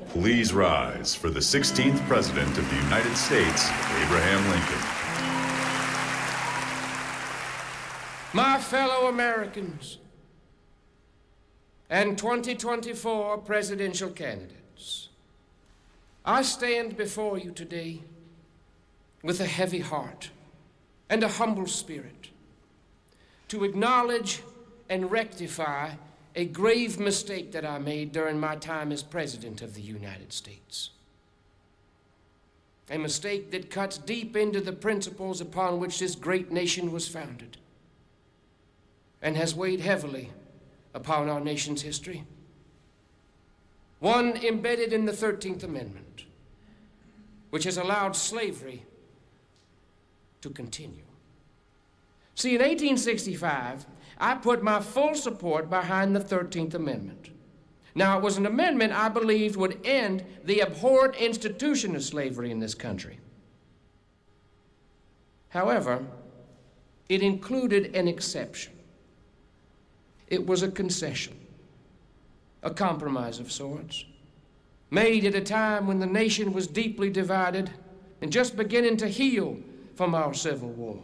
Please rise for the 16th President of the United States, Abraham Lincoln. My fellow Americans and 2024 presidential candidates, I stand before you today with a heavy heart and a humble spirit to acknowledge and rectify a grave mistake that I made during my time as President of the United States. A mistake that cuts deep into the principles upon which this great nation was founded and has weighed heavily upon our nation's history. One embedded in the 13th Amendment, which has allowed slavery to continue. See, in 1865, I put my full support behind the 13th Amendment. Now, it was an amendment I believed would end the abhorrent institution of slavery in this country. However, it included an exception. It was a concession, a compromise of sorts, made at a time when the nation was deeply divided and just beginning to heal from our Civil War.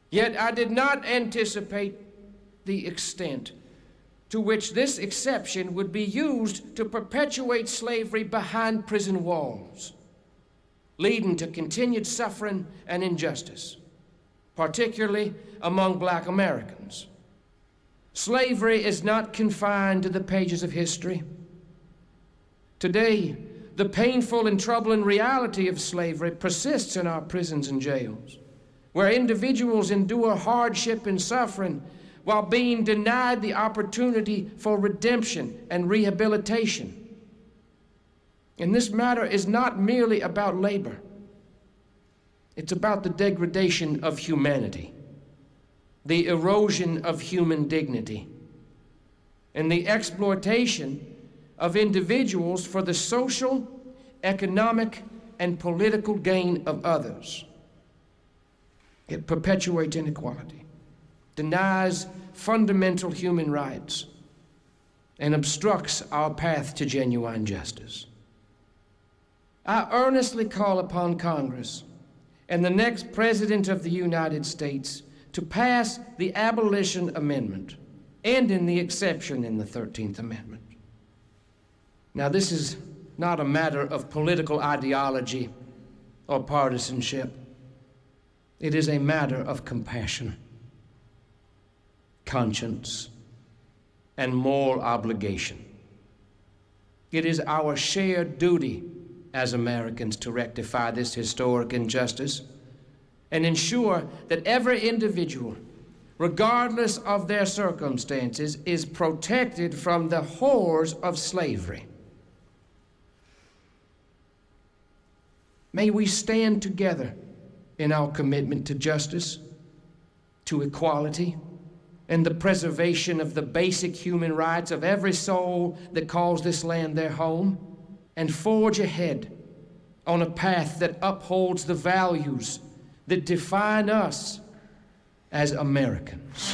Yet I did not anticipate the extent to which this exception would be used to perpetuate slavery behind prison walls, leading to continued suffering and injustice, particularly among Black Americans. Slavery is not confined to the pages of history. Today, the painful and troubling reality of slavery persists in our prisons and jails, where individuals endure hardship and suffering while being denied the opportunity for redemption and rehabilitation. And this matter is not merely about labor. It's about the degradation of humanity, the erosion of human dignity, and the exploitation of individuals for the social, economic, and political gain of others. It perpetuates inequality, denies fundamental human rights, and obstructs our path to genuine justice. I earnestly call upon Congress and the next President of the United States to pass the Abolition Amendment, ending the exception in the 13th Amendment. Now, this is not a matter of political ideology or partisanship. It is a matter of compassion, conscience, and moral obligation. It is our shared duty as Americans to rectify this historic injustice and ensure that every individual, regardless of their circumstances, is protected from the horrors of slavery. May we stand together in our commitment to justice, to equality, and the preservation of the basic human rights of every soul that calls this land their home, and forge ahead on a path that upholds the values that define us as Americans.